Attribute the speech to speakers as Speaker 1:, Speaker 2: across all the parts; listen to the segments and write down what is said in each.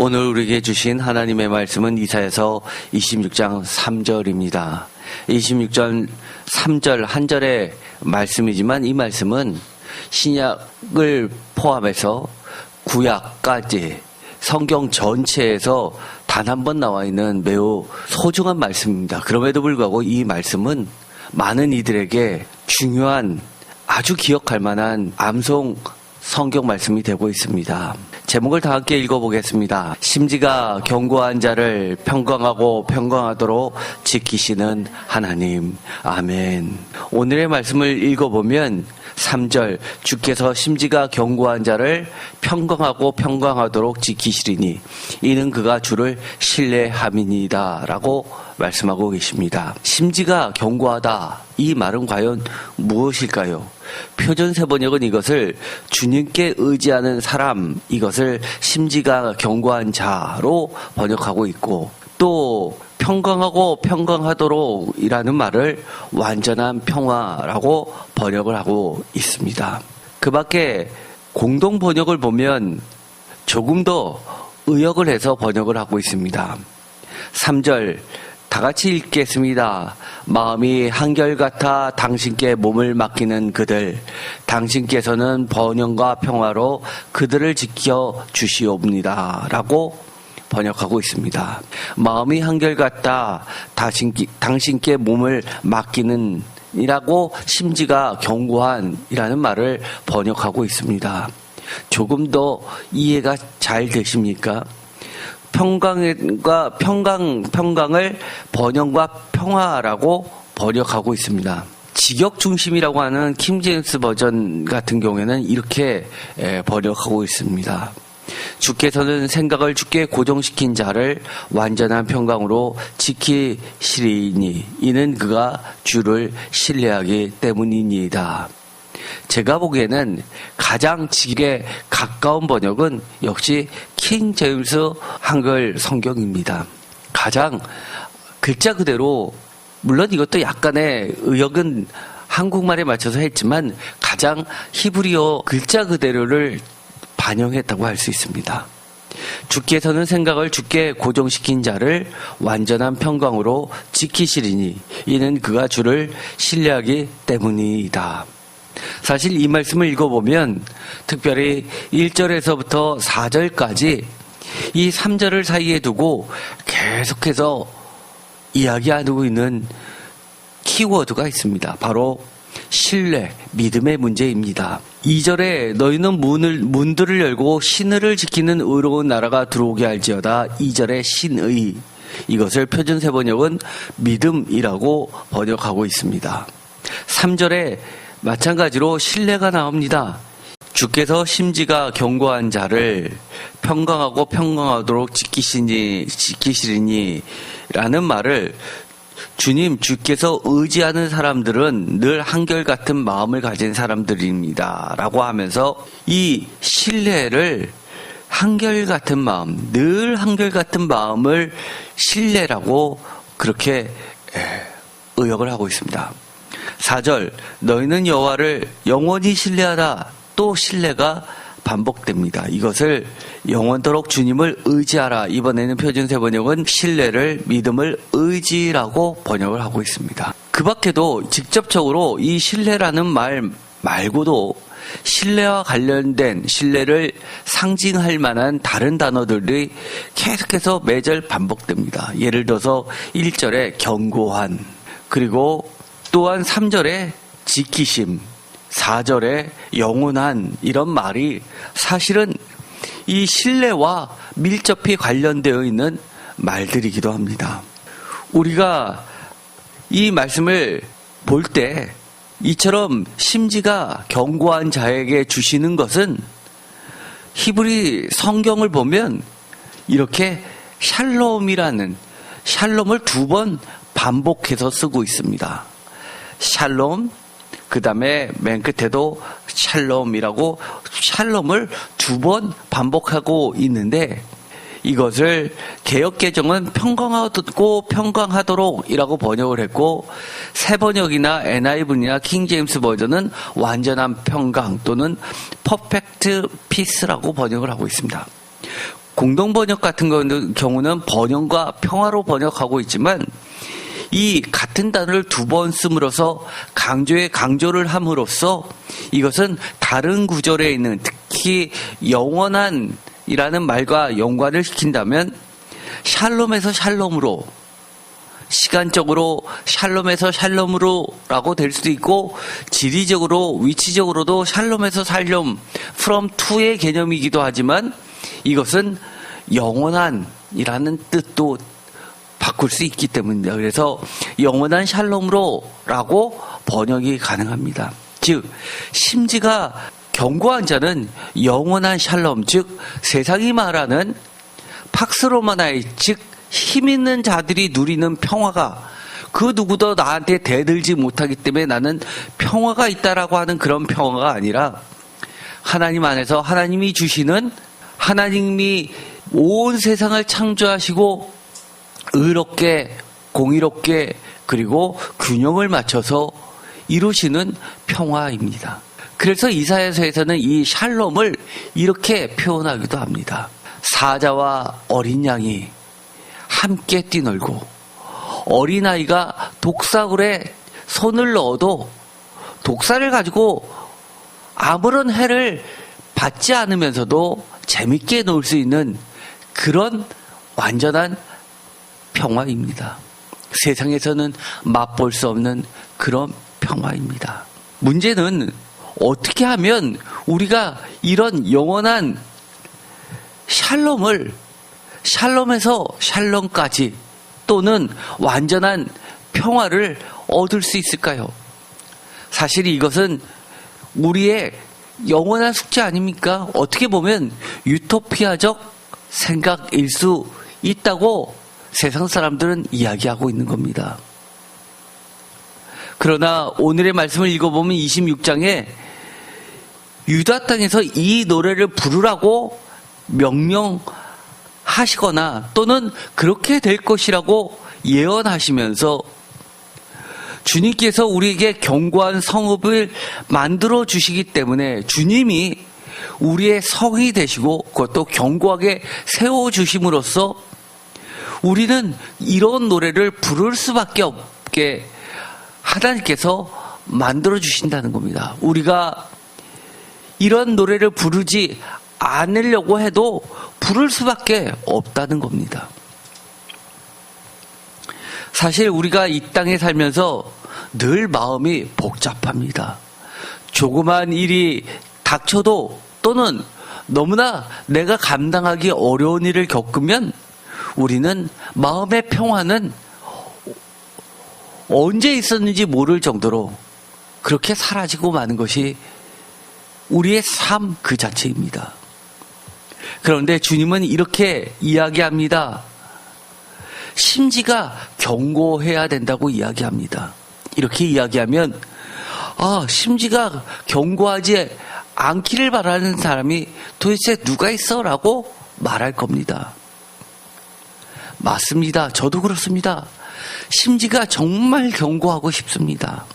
Speaker 1: 오늘 우리에게 주신 하나님의 말씀은 이사야서 26장 3절입니다. 26절 3절 한 절의 말씀이지만 이 말씀은 신약을 포함해서 구약까지 성경 전체에서 단 한 번 나와 있는 매우 소중한 말씀입니다. 그럼에도 불구하고 이 말씀은 많은 이들에게 중요한 아주 기억할 만한 암송 성경 말씀이 되고 있습니다. 제목을 다 함께 읽어보겠습니다. 심지가 견고한 자를 평강하고 평강하도록 지키시는 하나님. 아멘. 오늘의 말씀을 읽어보면 3절 주께서 심지가 견고한 자를 평강하고 평강하도록 지키시리니 이는 그가 주를 신뢰함이니이다 라고 말씀하고 계십니다. 심지가 견고하다, 이 말은 과연 무엇일까요? 표준세 번역은 이것을 주님께 의지하는 사람, 이것을 심지가 견고한 자로 번역하고 있고, 또 평강하고 평강하도록 이라는 말을 완전한 평화라고 번역을 하고 있습니다. 그 밖에 공동 번역을 보면 조금 더 의역을 해서 번역을 하고 있습니다. 3절 다 같이 읽겠습니다. 마음이 한결같아 당신께 몸을 맡기는 그들, 당신께서는 번영과 평화로 그들을 지켜 주시옵니다 라고 번역하고 있습니다. 마음이 한결같다 당신께 몸을 맡기는 이라고 심지가 견고한 이라는 말을 번역하고 있습니다. 조금 더 이해가 잘 되십니까? 평강을 번영과 평화라고 번역하고 있습니다. 직역 중심이라고 하는 킹제임스 버전 같은 경우에는 이렇게 번역하고 있습니다. 주께서는 생각을 주께 고정시킨 자를 완전한 평강으로 지키시리니 이는 그가 주를 신뢰하기 때문이니이다. 제가 보기에는 가장 직에 가까운 번역은 역시 킹 제임스 한글 성경입니다. 가장 글자 그대로, 물론 이것도 약간의 의역은 한국말에 맞춰서 했지만 가장 히브리어 글자 그대로를 반영했다고 할 수 있습니다. 주께서는 생각을 주께 고정시킨 자를 완전한 평강으로 지키시리니 이는 그가 주를 신뢰하기 때문이다. 사실 이 말씀을 읽어보면 특별히 1절에서부터 4절까지 이 3절을 사이에 두고 계속해서 이야기하고 있는 키워드가 있습니다. 바로 신뢰, 믿음의 문제입니다. 2절에 너희는 문들을 열고 신의를 지키는 의로운 나라가 들어오게 할지어다. 2절에 신의, 이것을 표준세 번역은 믿음이라고 번역하고 있습니다. 3절에 마찬가지로 신뢰가 나옵니다. 주께서 심지가 견고한 자를 평강하고 평강하도록 지키시리니 라는 말을 주께서 의지하는 사람들은 늘 한결같은 마음을 가진 사람들입니다 라고 하면서 이 신뢰를 한결같은 마음, 늘 한결같은 마음을 신뢰라고 그렇게 의역을 하고 있습니다. 4절 너희는 여호와를 영원히 신뢰하라. 또 신뢰가 반복됩니다. 이것을 영원토록 주님을 의지하라. 이번에는 표준세 번역은 신뢰를 믿음을 의지라고 번역을 하고 있습니다. 그 밖에도 직접적으로 이 신뢰라는 말 말고도 신뢰와 관련된 신뢰를 상징할 만한 다른 단어들이 계속해서 매절 반복됩니다. 예를 들어서 1절에 견고한, 그리고 또한 3절에 지키심, 4절에 영원한, 이런 말이 사실은 이 신뢰와 밀접히 관련되어 있는 말들이기도 합니다. 우리가 이 말씀을 볼 때 이처럼 심지가 견고한 자에게 주시는 것은 히브리 성경을 보면 이렇게 샬롬이라는, 샬롬을 2번 반복해서 쓰고 있습니다. 샬롬, 그 다음에 맨 끝에도 샬롬이라고 샬롬을 2번 반복하고 있는데, 이것을 개역개정은 평강하고 평강하도록 이라고 번역을 했고, 새 번역이나 NIV나 킹제임스 버전은 완전한 평강 또는 퍼펙트 피스라고 번역을 하고 있습니다. 공동 번역 같은 경우는 번영과 평화로 번역하고 있지만 이 같은 단어를 두 번 씀으로써 강조를 함으로써 이것은 다른 구절에 있는 특히 영원한이라는 말과 연관을 시킨다면 샬롬에서 샬롬으로 시간적으로 샬롬에서 샬롬으로라고 될 수도 있고 지리적으로 위치적으로도 샬롬에서 샬롬 from to의 개념이기도 하지만 이것은 영원한이라는 뜻도 바꿀 수 있기 때문입니다. 그래서 영원한 샬롬으로라고 번역이 가능합니다. 즉 심지가 견고한 자는 영원한 샬롬, 즉 세상이 말하는 팍스로마나이, 즉 힘있는 자들이 누리는 평화가 그 누구도 나한테 대들지 못하기 때문에 나는 평화가 있다라고 하는 그런 평화가 아니라 하나님 안에서 하나님이 주시는, 하나님이 온 세상을 창조하시고 의롭게 공의롭게 그리고 균형을 맞춰서 이루시는 평화입니다. 그래서 이사야서에서는 이 샬롬을 이렇게 표현하기도 합니다. 사자와 어린 양이 함께 뛰놀고 어린아이가 독사굴에 손을 넣어도 독사를 가지고 아무런 해를 받지 않으면서도 재밌게 놀 수 있는 그런 완전한 평화입니다. 세상에서는 맛볼 수 없는 그런 평화입니다. 문제는 어떻게 하면 우리가 이런 영원한 샬롬을 샬롬에서 샬롬까지 또는 완전한 평화를 얻을 수 있을까요? 사실 이것은 우리의 영원한 숙제 아닙니까? 어떻게 보면 유토피아적 생각일 수 있다고 세상 사람들은 이야기하고 있는 겁니다. 그러나 오늘의 말씀을 읽어보면 26장에 유다 땅에서 이 노래를 부르라고 명령하시거나 또는 그렇게 될 것이라고 예언하시면서 주님께서 우리에게 견고한 성읍을 만들어 주시기 때문에 주님이 우리의 성이 되시고 그것도 견고하게 세워주심으로써 우리는 이런 노래를 부를 수밖에 없게 하나님께서 만들어 주신다는 겁니다. 우리가 이런 노래를 부르지 않으려고 해도 부를 수밖에 없다는 겁니다. 사실 우리가 이 땅에 살면서 늘 마음이 복잡합니다. 조그만 일이 닥쳐도 또는 너무나 내가 감당하기 어려운 일을 겪으면 우리는 마음의 평화는 언제 있었는지 모를 정도로 그렇게 사라지고 마는 것이 우리의 삶 그 자체입니다. 그런데 주님은 이렇게 이야기합니다. 심지가 견고해야 된다고 이야기합니다. 이렇게 이야기하면 심지가 견고하지 않기를 바라는 사람이 도대체 누가 있어? 라고 말할 겁니다. 맞습니다. 저도 그렇습니다. 심지가 정말 견고하고 싶습니다.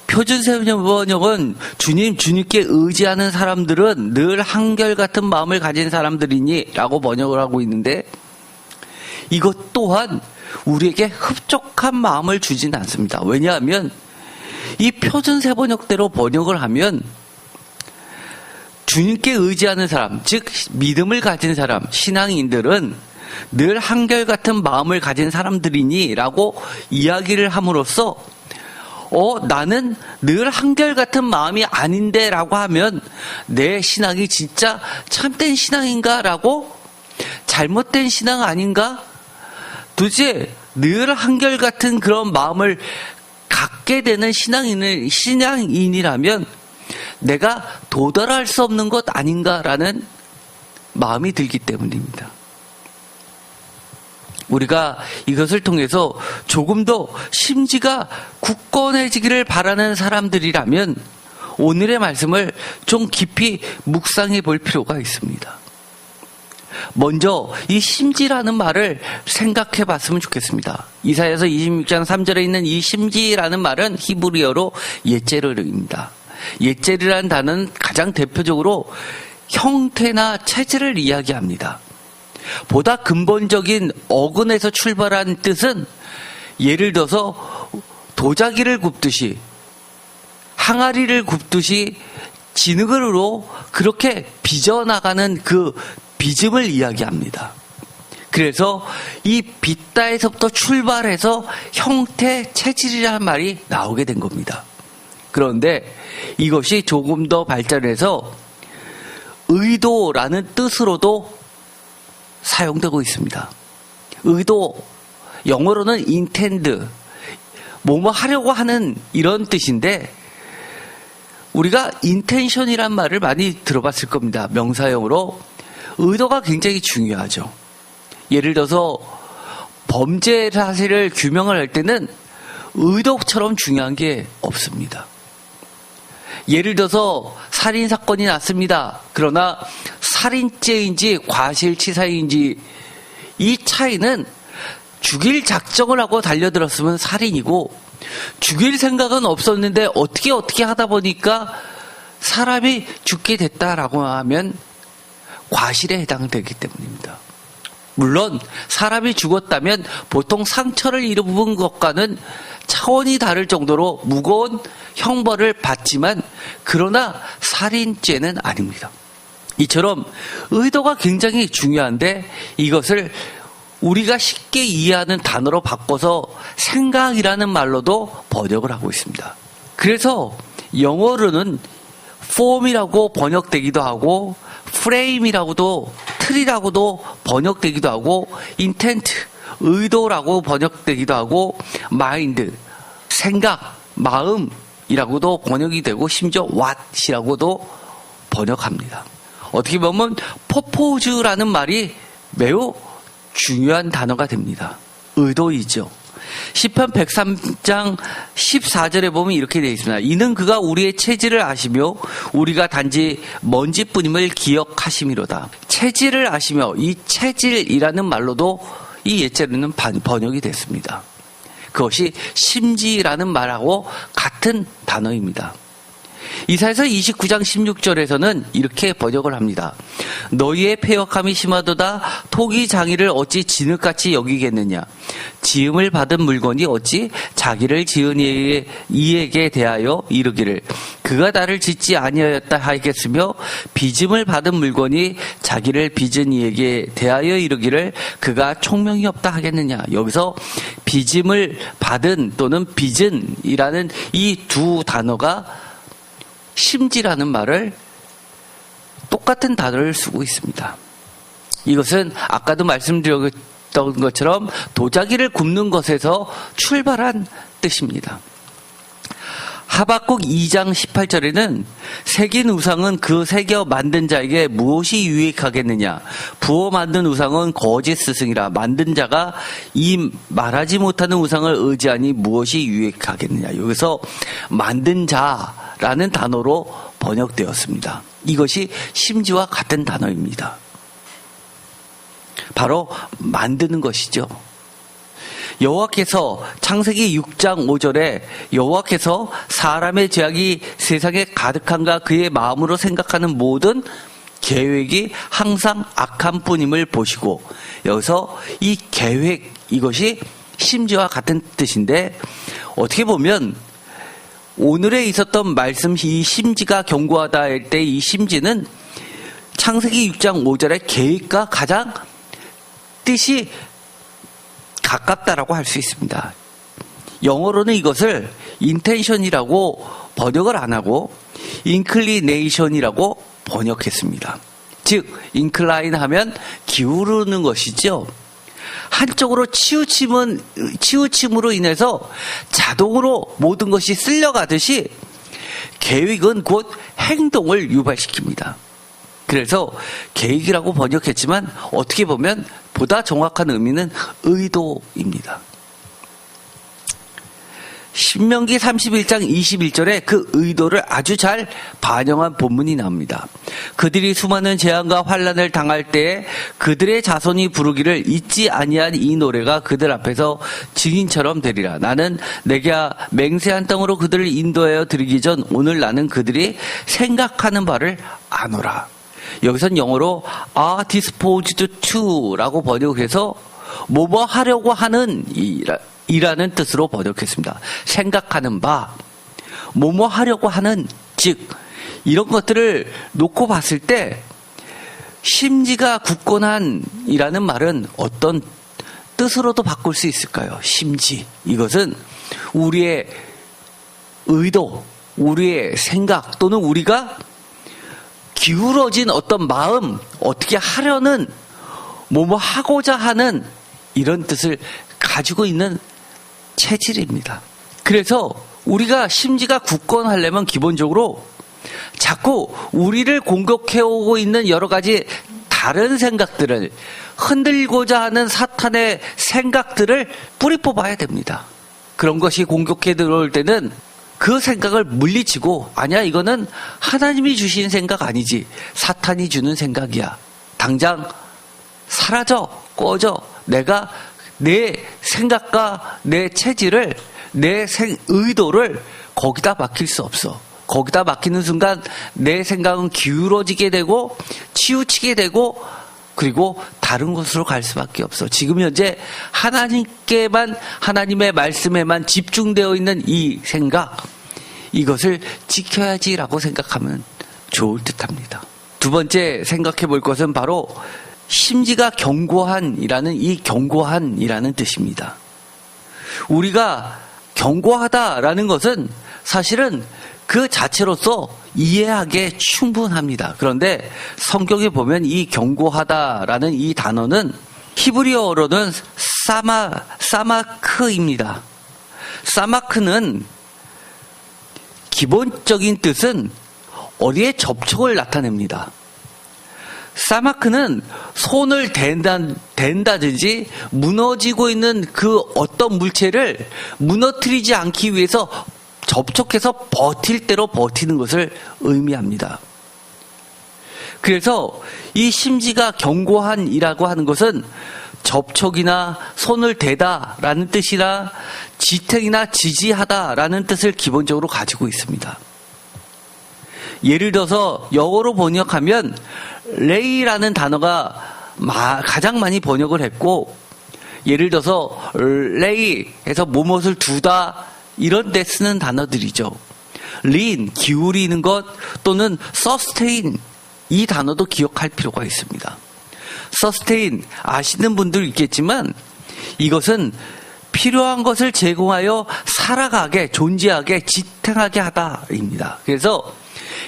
Speaker 1: 표준세번역은 주님께 의지하는 사람들은 늘 한결같은 마음을 가진 사람들이니 라고 번역을 하고 있는데 이것 또한 우리에게 흡족한 마음을 주지는 않습니다. 왜냐하면 이 표준세번역대로 번역을 하면 주님께 의지하는 사람, 즉 믿음을 가진 사람, 신앙인들은 늘 한결같은 마음을 가진 사람들이니 라고 이야기를 함으로써 나는 늘 한결같은 마음이 아닌데 라고 하면 내 신앙이 진짜 참된 신앙인가? 라고 잘못된 신앙 아닌가? 도대체 늘 한결같은 그런 마음을 갖게 되는 신앙인이라면 내가 도달할 수 없는 것 아닌가라는 마음이 들기 때문입니다. 우리가 이것을 통해서 조금 더 심지가 굳건해지기를 바라는 사람들이라면 오늘의 말씀을 좀 깊이 묵상해 볼 필요가 있습니다. 먼저 이 심지라는 말을 생각해 봤으면 좋겠습니다. 이사야서 26장 3절에 있는 이 심지라는 말은 히브리어로 예제르입니다. 예제르라는 단어는 가장 대표적으로 형태나 체질을 이야기합니다. 보다 근본적인 어근에서 출발한 뜻은 예를 들어서 도자기를 굽듯이 항아리를 굽듯이 진흙으로 그렇게 빚어나가는 그 빚음을 이야기합니다. 그래서 이 빚다에서부터 출발해서 형태, 체질이라는 말이 나오게 된 겁니다. 그런데 이것이 조금 더 발전해서 의도라는 뜻으로도 사용되고 있습니다. 의도, 영어로는 intend, 뭐뭐 하려고 하는 이런 뜻인데 우리가 intention이란 말을 많이 들어봤을 겁니다. 명사형으로. 의도가 굉장히 중요하죠. 예를 들어서 범죄 사실을 규명을 할 때는 의도처럼 중요한 게 없습니다. 예를 들어서 살인사건이 났습니다. 그러나 살인죄인지 과실치사인지 이 차이는 죽일 작정을 하고 달려들었으면 살인이고 죽일 생각은 없었는데 어떻게 하다 보니까 사람이 죽게 됐다라고 하면 과실에 해당되기 때문입니다. 물론 사람이 죽었다면 보통 상처를 입은 것과는 차원이 다를 정도로 무거운 형벌을 받지만 그러나 살인죄는 아닙니다. 이처럼 의도가 굉장히 중요한데 이것을 우리가 쉽게 이해하는 단어로 바꿔서 생각이라는 말로도 번역을 하고 있습니다. 그래서 영어로는 form이라고 번역되기도 하고 frame이라고도 틀이라고도 번역되기도 하고 intent, 의도라고 번역되기도 하고 mind, 생각, 마음이라고도 번역이 되고 심지어 what이라고도 번역합니다. 어떻게 보면 purpose라는 말이 매우 중요한 단어가 됩니다. 의도이죠. 시편 103장 14절에 보면 이렇게 되어 있습니다. 이는 그가 우리의 체질을 아시며 우리가 단지 먼지뿐임을 기억하심이로다. 체질을 아시며 이 체질이라는 말로도 이 옛자리는 번역이 됐습니다. 그것이 심지라는 말하고 같은 단어입니다. 이사야서 29장 16절에서는 이렇게 번역을 합니다. 너희의 패역함이 심하도다. 토기 장이를 어찌 진흙같이 여기겠느냐. 지음을 받은 물건이 어찌 자기를 지은 이에게 대하여 이르기를 그가 나를 짓지 아니하였다 하겠으며 빚음을 받은 물건이 자기를 빚은 이에게 대하여 이르기를 그가 총명이 없다 하겠느냐. 여기서 빚음을 받은 또는 빚은이라는 이 두 단어가 심지라는 말을 똑같은 단어를 쓰고 있습니다. 이것은 아까도 말씀드렸던 것처럼 도자기를 굽는 것에서 출발한 뜻입니다. 하박국 2장 18절에는 새긴 우상은 그 새겨 만든 자에게 무엇이 유익하겠느냐. 부어 만든 우상은 거짓 스승이라. 만든 자가 이 말하지 못하는 우상을 의지하니 무엇이 유익하겠느냐. 여기서 만든 자라는 단어로 번역되었습니다. 이것이 심지와 같은 단어입니다. 바로 만드는 것이죠. 여호와께서 창세기 6장 5절에 여호와께서 사람의 죄악이 세상에 가득한가 그의 마음으로 생각하는 모든 계획이 항상 악한 뿐임을 보시고, 여기서 이 계획, 이것이 심지와 같은 뜻인데 어떻게 보면 오늘에 있었던 말씀 이 심지가 견고하다 할 때 이 심지는 창세기 6장 5절의 계획과 가장 뜻이 가깝다라고 할 수 있습니다. 영어로는 이것을 intention이라고 번역을 안 하고 inclination이라고 번역했습니다. 즉 incline 하면 기울는 것이죠. 한쪽으로 치우침으로 인해서 자동으로 모든 것이 쓸려가듯이 계획은 곧 행동을 유발시킵니다. 그래서 계획이라고 번역했지만 어떻게 보면 보다 정확한 의미는 의도입니다. 신명기 31장 21절에 그 의도를 아주 잘 반영한 본문이 나옵니다. 그들이 수많은 재앙과 환난을 당할 때에 그들의 자손이 부르기를 잊지 아니한 이 노래가 그들 앞에서 증인처럼 되리라. 나는 내게 맹세한 땅으로 그들을 인도하여 드리기 전 오늘 나는 그들이 생각하는 바를 아노라. 여기선 영어로 are disposed to라고 번역해서 뭐뭐 하려고 하는 이라는 뜻으로 번역했습니다. 생각하는 바, 뭐뭐 하려고 하는, 즉 이런 것들을 놓고 봤을 때 심지가 굳건한이라는 말은 어떤 뜻으로도 바꿀 수 있을까요? 심지, 이것은 우리의 의도, 우리의 생각 또는 우리가 기울어진 어떤 마음, 어떻게 하려는, 뭐뭐 하고자 하는 이런 뜻을 가지고 있는 체질입니다. 그래서 우리가 심지가 굳건하려면 기본적으로 자꾸 우리를 공격해오고 있는 여러 가지 다른 생각들을, 흔들고자 하는 사탄의 생각들을 뿌리 뽑아야 됩니다. 그런 것이 공격해 들어올 때는 그 생각을 물리치고, 아니야, 이거는 하나님이 주신 생각 아니지, 사탄이 주는 생각이야, 당장 사라져, 꺼져. 내가 내 생각과 내 체질을, 내 의도를 거기다 맡길 수 없어. 거기다 맡기는 순간 내 생각은 기울어지게 되고 치우치게 되고, 그리고 다른 곳으로 갈 수밖에 없어. 지금 현재 하나님께만, 하나님의 말씀에만 집중되어 있는 이 생각, 이것을 지켜야지라고 생각하면 좋을 듯합니다. 두 번째 생각해 볼 것은 바로 심지가 견고한이라는 이 견고한이라는 뜻입니다. 우리가 견고하다라는 것은 사실은 그 자체로서 이해하기에 충분합니다. 그런데 성경에 보면 이 견고하다라는 이 단어는 히브리어로는 사마크입니다. 사마크는 기본적인 뜻은 어디에 접촉을 나타냅니다. 사마크는 손을 댄다든지 무너지고 있는 그 어떤 물체를 무너뜨리지 않기 위해서 접촉해서 버틸 대로 버티는 것을 의미합니다. 그래서 이 심지가 견고한이라고 하는 것은 접촉이나 손을 대다라는 뜻이나 지탱이나 지지하다라는 뜻을 기본적으로 가지고 있습니다. 예를 들어서 영어로 번역하면 레이라는 단어가 가장 많이 번역을 했고, 예를 들어서 레이에서 무엇을 두다 이런 데 쓰는 단어들이죠. lean, 기울이는 것, 또는 sustain, 이 단어도 기억할 필요가 있습니다. sustain, 아시는 분들 있겠지만 이것은 필요한 것을 제공하여 살아가게, 존재하게, 지탱하게 하다입니다. 그래서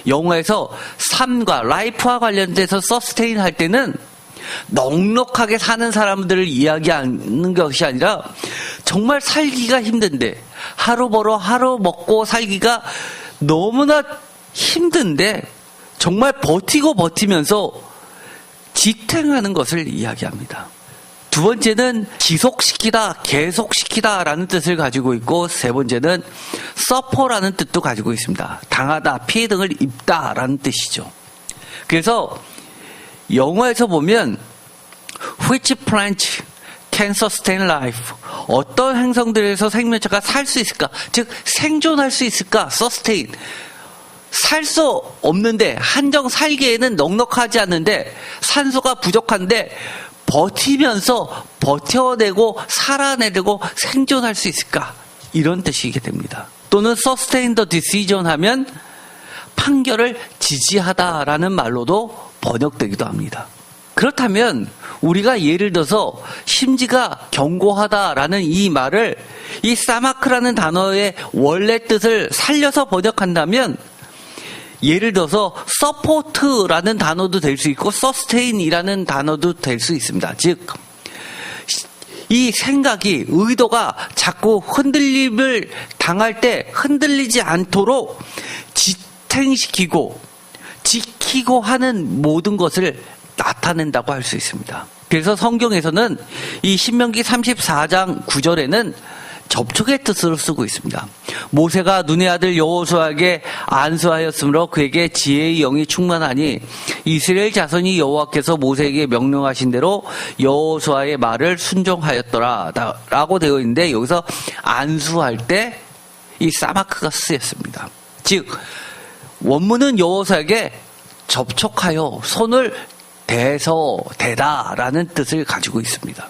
Speaker 1: 영어에서 삶과 라이프와 관련돼서 sustain 할 때는 넉넉하게 사는 사람들을 이야기하는 것이 아니라 정말 살기가 힘든데, 하루 벌어 하루 먹고 살기가 너무나 힘든데 정말 버티면서 지탱하는 것을 이야기합니다. 두 번째는 지속시키다, 계속시키다 라는 뜻을 가지고 있고, 세 번째는 suffer라는 뜻도 가지고 있습니다. 당하다, 피해 등을 입다 라는 뜻이죠. 그래서 영어에서 보면 which plant can sustain life, 어떤 행성들에서 생명체가 살 수 있을까, 즉 생존할 수 있을까, sustain, 살 수 없는데, 한정 살기에는 넉넉하지 않은데, 산소가 부족한데 버티면서 버텨내고 살아내고 생존할 수 있을까, 이런 뜻이게 됩니다. 또는 sustain the decision 하면 판결을 지지하다라는 말로도 번역되기도 합니다. 그렇다면 우리가 예를 들어서 심지가 견고하다라는 이 말을, 이 사마크라는 단어의 원래 뜻을 살려서 번역한다면, 예를 들어서 support라는 단어도 될 수 있고 sustain이라는 단어도 될 수 있습니다. 즉, 이 생각이, 의도가 자꾸 흔들림을 당할 때 흔들리지 않도록 지탱시키고 지키고 하는 모든 것을 나타낸다고 할 수 있습니다. 그래서 성경에서는 이 신명기 34장 9절에는 접촉의 뜻으로 쓰고 있습니다. 모세가 눈의 아들 여호수아에게 안수하였으므로 그에게 지혜의 영이 충만하니 이스라엘 자손이 여호와께서 모세에게 명령하신 대로 여호수아의 말을 순종하였더라 라고 되어 있는데, 여기서 안수할 때 이 사마크가 쓰였습니다. 즉 원문은 여호수아에게 접촉하여 손을 대서 대다라는 뜻을 가지고 있습니다.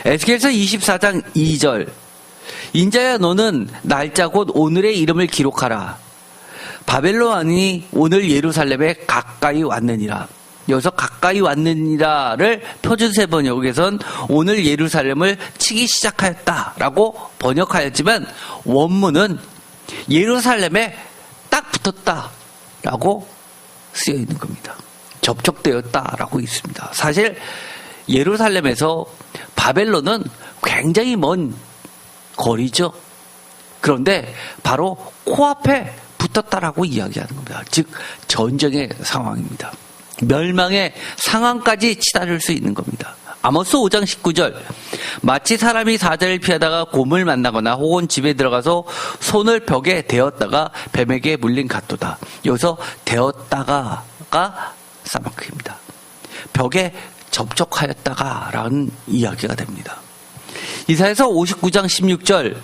Speaker 1: 에스겔서 24장 2절 인자야 너는 날짜 곧 오늘의 이름을 기록하라. 바벨론 왕이 오늘 예루살렘에 가까이 왔느니라. 여기서 가까이 왔느니라를 표준세 번역에선 오늘 예루살렘을 치기 시작하였다라고 번역하였지만 원문은 예루살렘에 딱 붙었다라고 쓰여 있는 겁니다. 접촉되었다라고 있습니다. 사실 예루살렘에서 바벨론은 굉장히 먼 거리죠. 그런데 바로 코앞에 붙었다라고 이야기하는 겁니다. 즉 전쟁의 상황입니다. 멸망의 상황까지 치달을 수 있는 겁니다. 아모스 5장 19절 마치 사람이 사자를 피하다가 곰을 만나거나 혹은 집에 들어가서 손을 벽에 대었다가 뱀에게 물린 같도다. 여기서 대었다가가 사마크입니다. 벽에 접촉하였다가 라는 이야기가 됩니다. 이사야서 59장 16절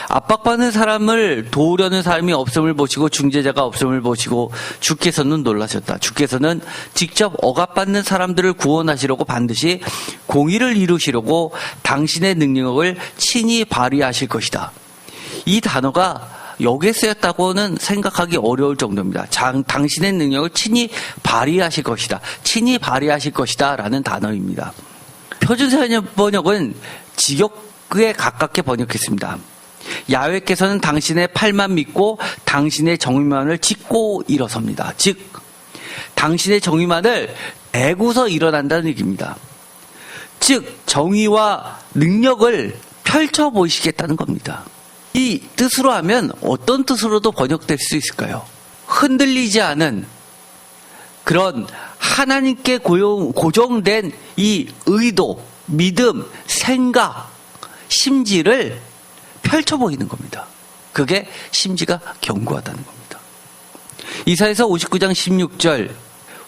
Speaker 1: 압박받는 사람을 도우려는 사람이 없음을 보시고 중재자가 없음을 보시고 주께서는 놀라셨다. 주께서는 직접 억압받는 사람들을 구원하시려고 반드시 공의를 이루시려고 당신의 능력을 친히 발휘하실 것이다. 이 단어가 여기에 쓰였다고는 생각하기 어려울 정도입니다. 당신의 능력을 친히 발휘하실 것이다. 친히 발휘하실 것이다 라는 단어입니다. 표준세 번역은 직역에 가깝게 번역했습니다. 야훼께서는 당신의 팔만 믿고 당신의 정의만을 짚고 일어섭니다. 즉 당신의 정의만을 대고서 일어난다는 얘기입니다. 즉 정의와 능력을 펼쳐 보이시겠다는 겁니다. 이 뜻으로 하면 어떤 뜻으로도 번역될 수 있을까요? 흔들리지 않은 그런 하나님께 고정된 이 의도, 믿음, 생각, 심지를 펼쳐 보이는 겁니다. 그게 심지가 견고하다는 겁니다. 이사야서 59장 16절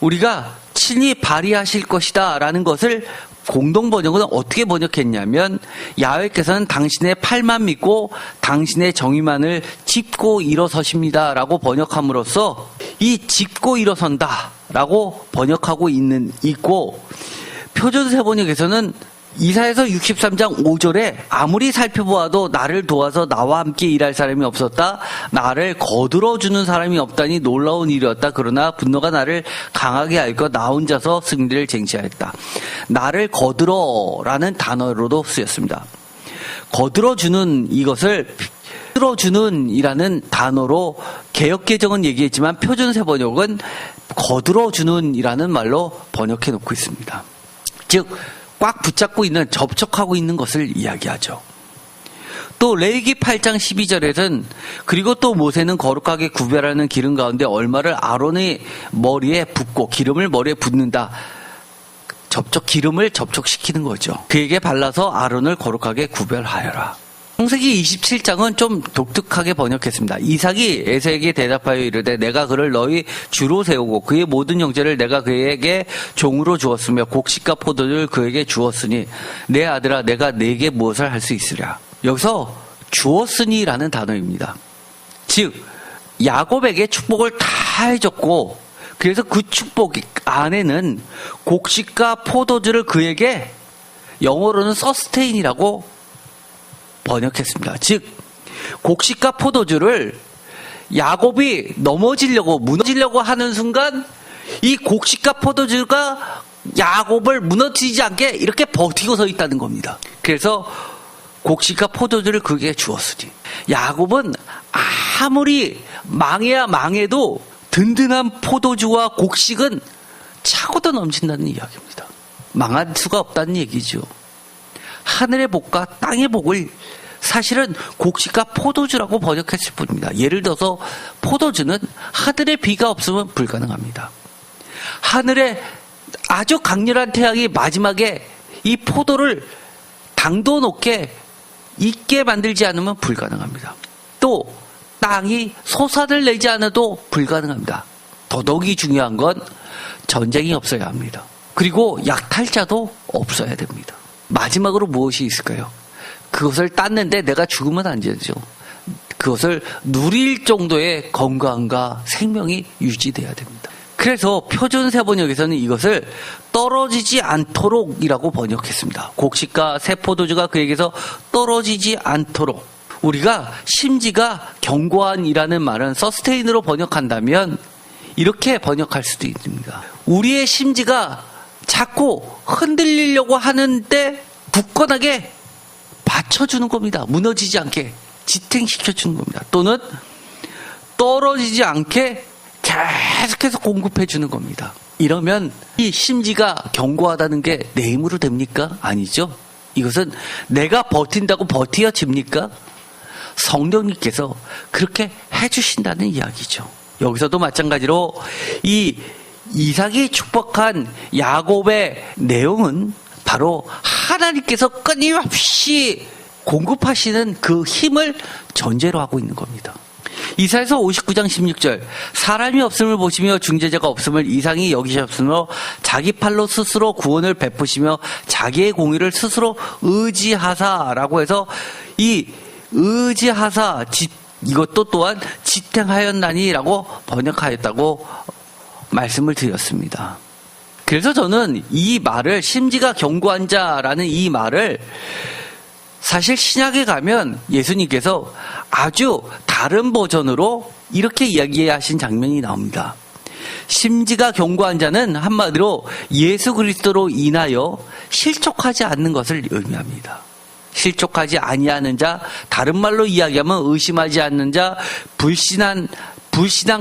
Speaker 1: 우리가 친히 발휘하실 것이다 라는 것을 공동 번역은 어떻게 번역했냐면 야훼께서는 당신의 팔만 믿고 당신의 정의만을 짚고 일어서십니다 라고 번역함으로써 이 짚고 일어선다 라고 번역하고 있고 표준세 번역에서는 이사야서 63장 5절에 아무리 살펴보아도 나를 도와서 나와 함께 일할 사람이 없었다. 나를 거들어주는 사람이 없다니 놀라운 일이었다. 그러나 분노가 나를 강하게 알고 나 혼자서 승리를 쟁취하였다. 나를 거들어라는 단어로도 쓰였습니다. 거들어주는 이것을 거들어주는 이라는 단어로 개역개정은 얘기했지만 표준세 번역은 거들어주는 이라는 말로 번역해 놓고 있습니다. 즉 꽉 붙잡고 있는 접촉하고 있는 것을 이야기하죠. 또 레위기 8장 12절에는 그리고 또 모세는 거룩하게 구별하는 기름 가운데 얼마를 아론의 머리에 붓고 기름을 머리에 붓는다. 기름을 접촉시키는 거죠. 그에게 발라서 아론을 거룩하게 구별하여라. 창세기 27장은 좀 독특하게 번역했습니다. 이삭이 에서에게 대답하여 이르되 내가 그를 너희 주로 세우고 그의 모든 형제를 내가 그에게 종으로 주었으며 곡식과 포도를 그에게 주었으니 내 아들아 내가 네게 무엇을 할 수 있으랴. 여기서 주었으니라는 단어입니다. 즉 야곱에게 축복을 다 해줬고 그래서 그 축복 안에는 곡식과 포도주를 그에게 영어로는 서스테인이라고 번역했습니다. 즉 곡식과 포도주를 야곱이 무너지려고 하는 순간 이 곡식과 포도주가 야곱을 무너지지 않게 이렇게 버티고 서 있다는 겁니다. 그래서 곡식과 포도주를 그에게 주었으니 야곱은 아무리 망해야 망해도 든든한 포도주와 곡식은 차고도 넘친다는 이야기입니다. 망할 수가 없다는 얘기죠. 하늘의 복과 땅의 복을 사실은 곡식과 포도주라고 번역했을 뿐입니다. 예를 들어서 포도주는 하늘에 비가 없으면 불가능합니다. 하늘에 아주 강렬한 태양이 마지막에 이 포도를 당도 높게 익게 만들지 않으면 불가능합니다. 또 땅이 소산을 내지 않아도 불가능합니다. 더더욱이 중요한 건 전쟁이 없어야 합니다. 그리고 약탈자도 없어야 됩니다. 마지막으로 무엇이 있을까요? 그것을 땄는데 내가 죽으면 안 되죠. 그것을 누릴 정도의 건강과 생명이 유지돼야 됩니다. 그래서 표준세 번역에서는 이것을 떨어지지 않도록이라고 번역했습니다. 곡식과 세포도주가 그에게서 떨어지지 않도록. 우리가 심지가 견고한이라는 말은 서스테인으로 번역한다면 이렇게 번역할 수도 있습니다. 우리의 심지가 자꾸 흔들리려고 하는데 굳건하게 받쳐주는 겁니다. 무너지지 않게 지탱시켜주는 겁니다. 또는 떨어지지 않게 계속해서 공급해주는 겁니다. 이러면 이 심지가 견고하다는 게 내 힘으로 됩니까? 아니죠. 이것은 내가 버틴다고 버티어집니까? 성령님께서 그렇게 해주신다는 이야기죠. 여기서도 마찬가지로 이 이삭이 축복한 야곱의 내용은 바로 하나님께서 끊임없이 공급하시는 그 힘을 전제로 하고 있는 겁니다. 이사야서 59장 16절 사람이 없음을 보시며 중재자가 없음을 이상히 여기셨으므로 자기 팔로 스스로 구원을 베푸시며 자기의 공의를 스스로 의지하사라고 해서 이 의지하사 이것도 또한 지탱하였나니라고 번역하였다고 말씀을 드렸습니다. 그래서 저는 이 말을 심지가 견고한 자라는 이 말을 사실 신약에 가면 예수님께서 아주 다른 버전으로 이렇게 이야기하신 장면이 나옵니다. 심지가 견고한 자는 한마디로 예수 그리스도로 인하여 실족하지 않는 것을 의미합니다. 실족하지 아니하는 자, 다른 말로 이야기하면 의심하지 않는 자, 불신한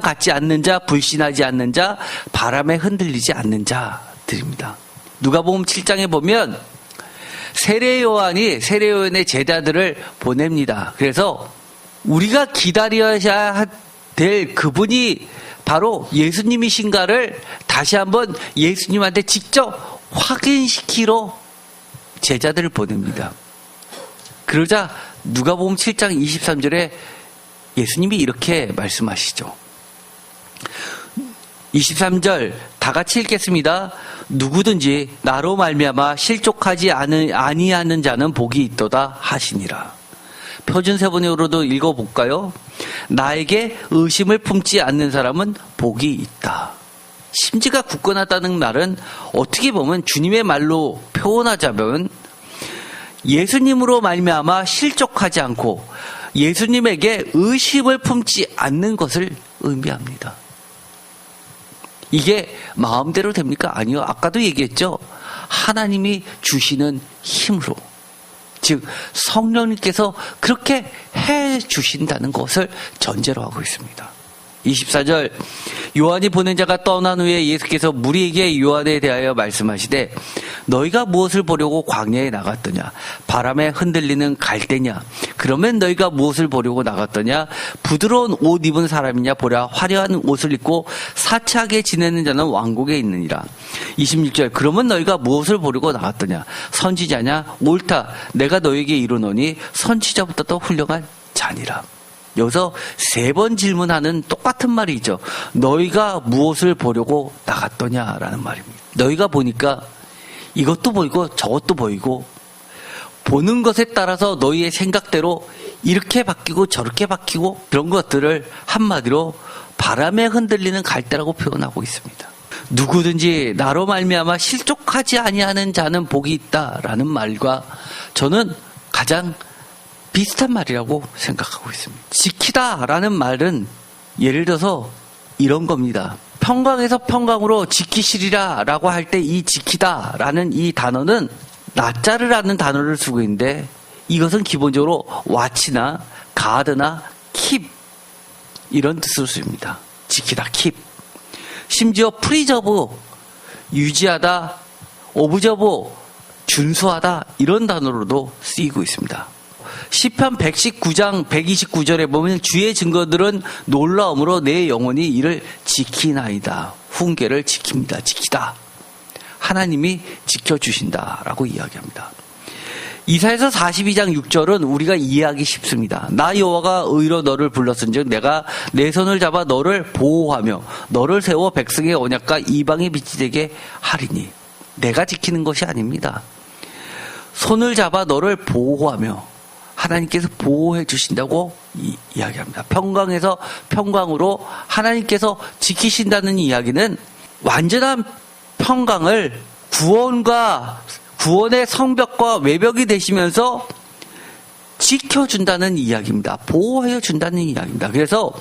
Speaker 1: 갖지 않는 자, 불신하지 않는 자, 바람에 흔들리지 않는 자들입니다. 누가복음 7장에 보면 세례 요한이 세례 요한의 제자들을 보냅니다. 그래서 우리가 기다려야 될 그분이 바로 예수님이신가를 다시 한번 예수님한테 직접 확인시키러 제자들을 보냅니다. 그러자 누가복음 7장 23절에 예수님이 이렇게 말씀하시죠. 23절 다 같이 읽겠습니다. 누구든지 나로 말미암아 실족하지 아니하는 자는 복이 있도다 하시니라. 표준세번역으로도 읽어볼까요? 나에게 의심을 품지 않는 사람은 복이 있다. 심지가 굳건하다는 말은 어떻게 보면 주님의 말로 표현하자면 예수님으로 말미암아 실족하지 않고 예수님에게 의심을 품지 않는 것을 의미합니다. 이게 마음대로 됩니까? 아니요. 아까도 얘기했죠. 하나님이 주시는 힘으로. 즉 성령님께서 그렇게 해 주신다는 것을 전제로 하고 있습니다. 24절 요한이 보낸 자가 떠난 후에 예수께서 무리에게 요한에 대하여 말씀하시되 너희가 무엇을 보려고 광야에 나갔더냐? 바람에 흔들리는 갈대냐? 그러면 너희가 무엇을 보려고 나갔더냐? 부드러운 옷 입은 사람이냐? 보라 화려한 옷을 입고 사치하게 지내는 자는 왕국에 있느니라. 26절 그러면 너희가 무엇을 보려고 나갔더냐? 선지자냐? 옳다. 내가 너희에게 이르노니 선지자보다 더 훌륭한 자니라. 여기서 3번 질문하는 똑같은 말이죠. 너희가 무엇을 보려고 나갔더냐라는 말입니다. 너희가 보니까 이것도 보이고 저것도 보이고 보는 것에 따라서 너희의 생각대로 이렇게 바뀌고 저렇게 바뀌고 그런 것들을 한마디로 바람에 흔들리는 갈대라고 표현하고 있습니다. 누구든지 나로 말미암아 실족하지 아니하는 자는 복이 있다라는 말과 저는 가장 비슷한 말이라고 생각하고 있습니다. 지키다라는 말은 예를 들어서 이런 겁니다. 평강에서 평강으로 지키시리라 라고 할 때 이 지키다라는 이 단어는 나자르라는 단어를 쓰고 있는데 이것은 기본적으로 watch나 guard나 keep 이런 뜻으로 쓰입니다. 지키다, keep. 심지어 preserve, 유지하다, observe, 준수하다 이런 단어로도 쓰이고 있습니다. 시편 119장 129절에 보면 주의 증거들은 놀라움으로 내 영혼이 이를 지키나이다. 훈계를 지킵니다. 지키다. 하나님이 지켜주신다라고 이야기합니다. 이사야서 42장 6절은 우리가 이해하기 쉽습니다. 나 여호와가 의로 너를 불렀은즉 내가 내 손을 잡아 너를 보호하며 너를 세워 백성의 언약과 이방의 빛이 되게 하리니. 내가 지키는 것이 아닙니다. 손을 잡아 너를 보호하며 하나님께서 보호해 주신다고 이야기합니다. 평강에서 평강으로 하나님께서 지키신다는 이야기는 완전한 평강을 구원의 성벽과 외벽이 되시면서 지켜준다는 이야기입니다. 보호하여 준다는 이야기입니다. 그래서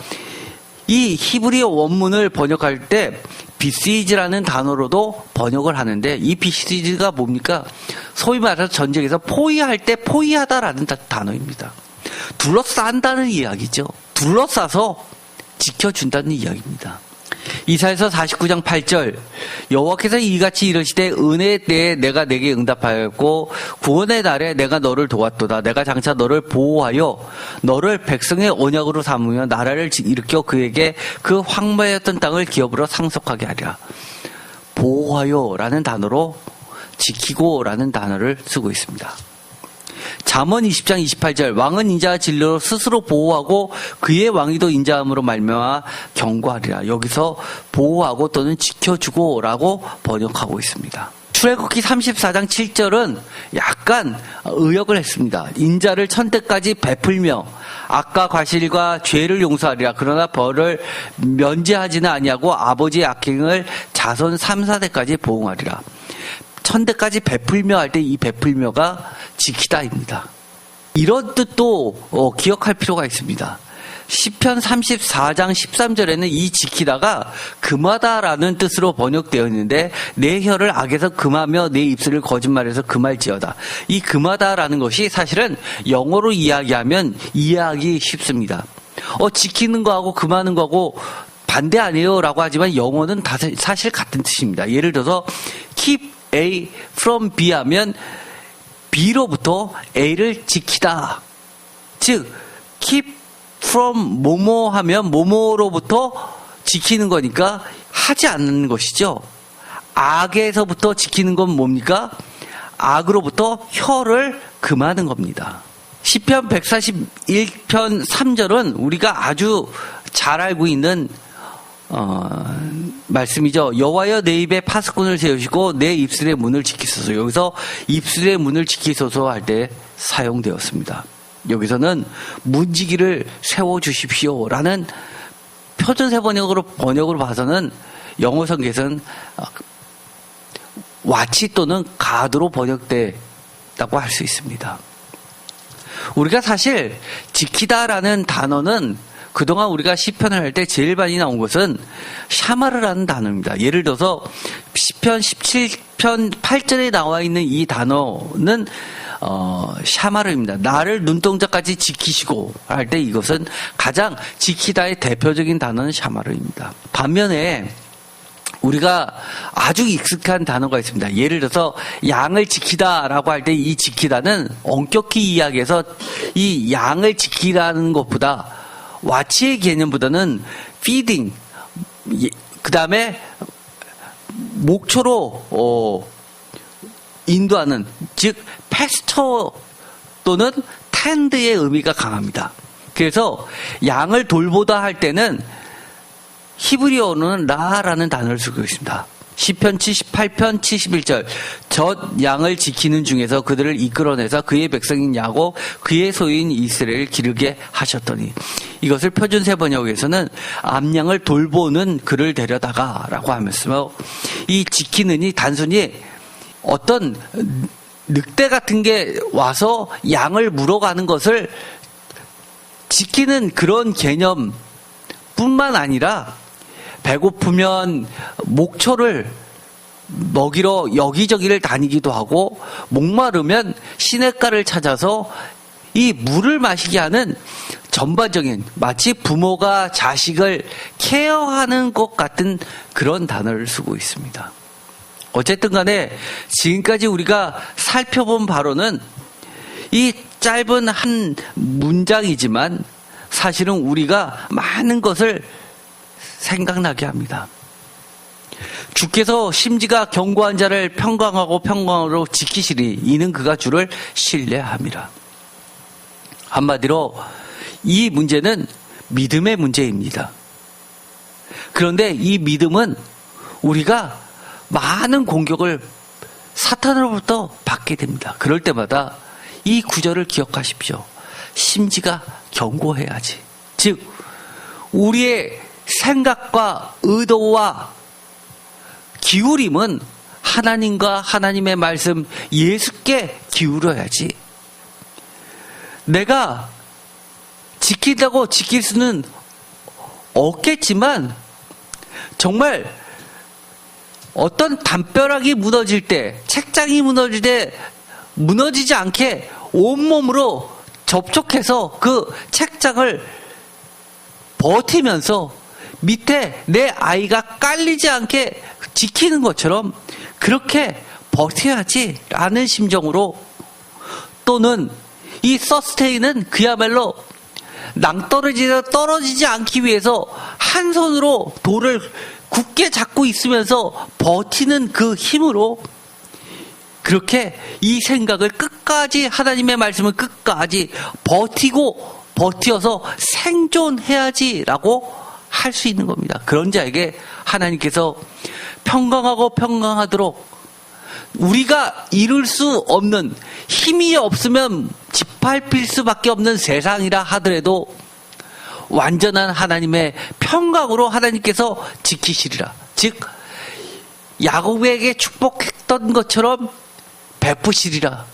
Speaker 1: 이 히브리어 원문을 번역할 때 비시즈라는 단어로도 번역을 하는데, 이 비시즈가 뭡니까? 소위 말해서 전쟁에서 포위할 때 포위하다라는 단어입니다. 둘러싼다는 이야기죠. 둘러싸서 지켜준다는 이야기입니다. 이사야서 49장 8절, 여호와께서 이같이 이르시되 은혜의 때에 내가 내게 응답하였고 구원의 날에 내가 너를 도왔도다. 내가 장차 너를 보호하여 너를 백성의 언약으로 삼으며 나라를 일으켜 그에게 그 황무하였던 땅을 기업으로 상속하게 하리라. 보호하여라는 단어로 지키고라는 단어를 쓰고 있습니다. 잠언 20장 28절, 왕은 인자와 진리로 스스로 보호하고 그의 왕위도 인자함으로 말미암아 경고하리라. 여기서 보호하고 또는 지켜주고라고 번역하고 있습니다. 출애굽기 34장 7절은 약간 의역을 했습니다. 인자를 천대까지 베풀며 악과 과실과 죄를 용서하리라. 그러나 벌을 면제하지는 아니하고 아버지의 악행을 자손 3, 4대까지 보응하리라. 천대까지 베풀며 할 때 이 베풀며가 지키다입니다. 이런 뜻도 기억할 필요가 있습니다. 시편 34장 13절에는 이 지키다가 금하다라는 뜻으로 번역되어 있는데, 내 혀를 악에서 금하며 내 입술을 거짓말에서 금할지어다. 이 금하다라는 것이 사실은 영어로 이야기하면 이해하기 쉽습니다. 지키는 거하고 금하는 거하고 반대 아니에요 라고 하지만 영어는 사실 같은 뜻입니다. 예를 들어서 keep A from B 하면 B로부터 A를 지키다. 즉 keep from 뭐뭐 하면 뭐뭐로부터 지키는 거니까 하지 않는 것이죠. 악에서부터 지키는 건 뭡니까? 악으로부터 혀를 금하는 겁니다. 시편 141편 3절은 우리가 아주 잘 알고 있는 말씀이죠. 여호와여 내 입에 파수꾼을 세우시고 내 입술의 문을 지키소서. 여기서 입술의 문을 지키소서 할 때 사용되었습니다. 여기서는 문지기를 세워주십시오 라는 표준세 번역으로 봐서는 영어 성경에서는 와치 또는 가드로 번역됐다고 할 수 있습니다. 우리가 사실 지키다라는 단어는 그동안 우리가 시편을 할 때 제일 많이 나온 것은 샤마르라는 단어입니다. 예를 들어서 시편 17편 8절에 나와 있는 이 단어는 샤마르입니다. 나를 눈동자까지 지키시고 할 때 이것은 가장 지키다의 대표적인 단어는 샤마르입니다. 반면에 우리가 아주 익숙한 단어가 있습니다. 예를 들어서 양을 지키다라고 할 때 이 지키다는 엄격히 이야기해서 이 양을 지키라는 것보다 와치의 개념보다는 feeding, 그 다음에 목초로 인도하는, 즉 패스처 또는 텐드의 의미가 강합니다. 그래서 양을 돌보다 할 때는 히브리어로는 라라는 단어를 쓰고 있습니다. 시편 78편 71절, 젖 양을 지키는 중에서 그들을 이끌어내서 그의 백성인 야곱 그의 소유인 이스라엘을 기르게 하셨더니, 이것을 표준세 번역에서는 암양을 돌보는 그를 데려다가 라고 하면서 이 지키는이 단순히 어떤 늑대 같은 게 와서 양을 물어가는 것을 지키는 그런 개념뿐만 아니라 배고프면 목초를 먹이러 여기저기를 다니기도 하고, 목마르면 시냇가를 찾아서 이 물을 마시게 하는 전반적인, 마치 부모가 자식을 케어하는 것 같은 그런 단어를 쓰고 있습니다. 어쨌든 간에 지금까지 우리가 살펴본 바로는 이 짧은 한 문장이지만 사실은 우리가 많은 것을 생각나게 합니다. 주께서 심지가 견고한 자를 평강하고 평강으로 지키시리. 이는 그가 주를 신뢰함이라. 한마디로 이 문제는 믿음의 문제입니다. 그런데 이 믿음은 우리가 많은 공격을 사탄으로부터 받게 됩니다. 그럴 때마다 이 구절을 기억하십시오. 심지가 견고해야지. 즉 우리의 생각과 의도와 기울임은 하나님과 하나님의 말씀 예수께 기울여야지. 내가 지킨다고 지킬 수는 없겠지만 정말 어떤 담벼락이 무너질 때, 책장이 무너질 때 무너지지 않게 온몸으로 접촉해서 그 책장을 버티면서 밑에 내 아이가 깔리지 않게 지키는 것처럼 그렇게 버텨야지 라는 심정으로, 또는 이 서스테인은 그야말로 낭떠러지에서 떨어지지 않기 위해서 한 손으로 돌을 굳게 잡고 있으면서 버티는 그 힘으로 그렇게 이 생각을 끝까지, 하나님의 말씀을 끝까지 버티어서 생존해야지라고 할 수 있는 겁니다. 그런 자에게 하나님께서 평강하고 평강하도록, 우리가 이룰 수 없는, 힘이 없으면 짓밟힐 수밖에 없는 세상이라 하더라도 완전한 하나님의 평강으로 하나님께서 지키시리라. 즉 야곱에게 축복했던 것처럼 베푸시리라.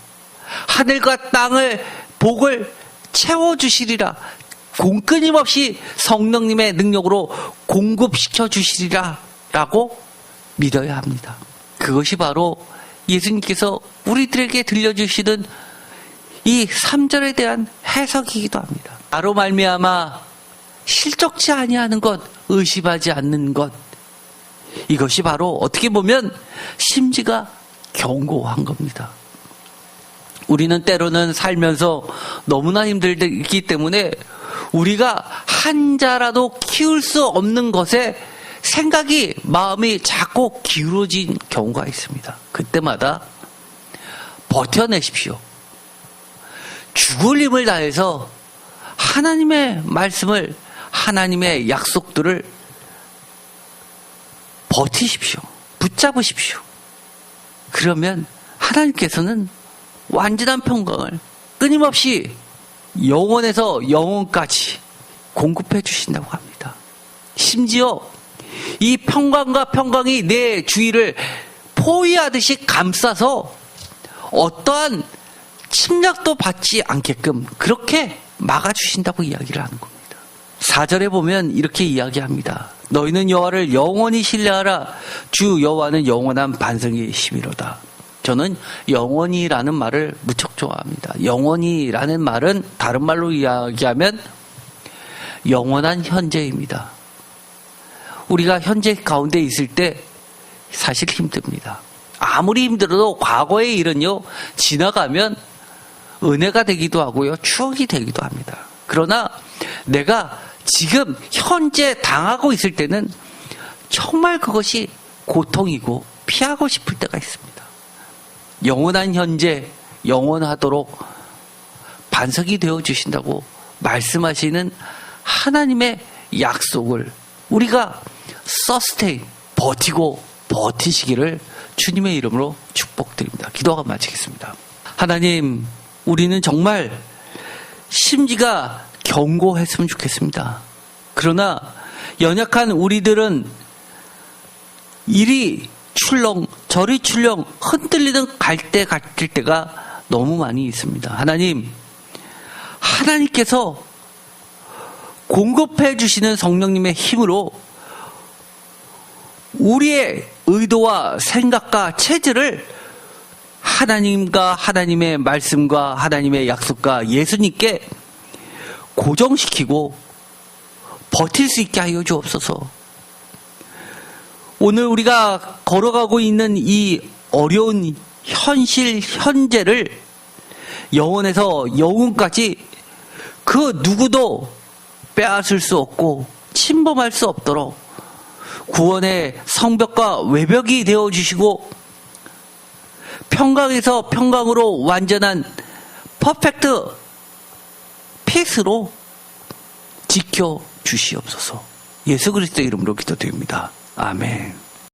Speaker 1: 하늘과 땅을, 복을 채워주시리라. 끊임없이 성령님의 능력으로 공급시켜 주시리라 라고 믿어야 합니다. 그것이 바로 예수님께서 우리들에게 들려주시는 이 3절에 대한 해석이기도 합니다. 나로 말미암아 실족치 아니하는 것, 의심하지 않는 것, 이것이 바로 어떻게 보면 심지가 견고한 겁니다. 우리는 때로는 살면서 너무나 힘들기 때문에 우리가 한 자라도 키울 수 없는 것에 생각이, 마음이 자꾸 기울어진 경우가 있습니다. 그때마다 버텨내십시오. 죽을 힘을 다해서 하나님의 말씀을, 하나님의 약속들을 버티십시오. 붙잡으십시오. 그러면 하나님께서는 완전한 평강을 끊임없이 영원에서 영원까지 공급해 주신다고 합니다. 심지어 이 평강과 평강이 내 주위를 포위하듯이 감싸서 어떠한 침략도 받지 않게끔 그렇게 막아주신다고 이야기를 하는 겁니다. 4절에 보면 이렇게 이야기합니다. 너희는 여호와를 영원히 신뢰하라. 주 여호와는 영원한 반석이시미로다. 저는 영원히라는 말을 무척 좋아합니다. 영원히라는 말은 다른 말로 이야기하면 영원한 현재입니다. 우리가 현재 가운데 있을 때 사실 힘듭니다. 아무리 힘들어도 과거의 일은요, 지나가면 은혜가 되기도 하고요, 추억이 되기도 합니다. 그러나 내가 지금 현재 당하고 있을 때는 정말 그것이 고통이고 피하고 싶을 때가 있습니다. 영원한 현재, 영원하도록 반석이 되어주신다고 말씀하시는 하나님의 약속을 우리가 서스테인, 버티시기를 주님의 이름으로 축복드립니다. 기도하고 마치겠습니다. 하나님, 우리는 정말 심지가 견고했으면 좋겠습니다. 그러나 연약한 우리들은 이리 출렁 저리 출렁 흔들리는 갈대 같을 때가 너무 많이 있습니다. 하나님께서 공급해 주시는 성령님의 힘으로 우리의 의도와 생각과 체질을 하나님과 하나님의 말씀과 하나님의 약속과 예수님께 고정시키고 버틸 수 있게 하여 주옵소서. 오늘 우리가 걸어가고 있는 이 어려운 현재를 영원에서 영원까지 그 누구도 빼앗을 수 없고 침범할 수 없도록 구원의 성벽과 외벽이 되어주시고 평강에서 평강으로 완전한 퍼펙트 피스로 지켜주시옵소서. 예수 그리스도의 이름으로 기도드립니다. 아멘.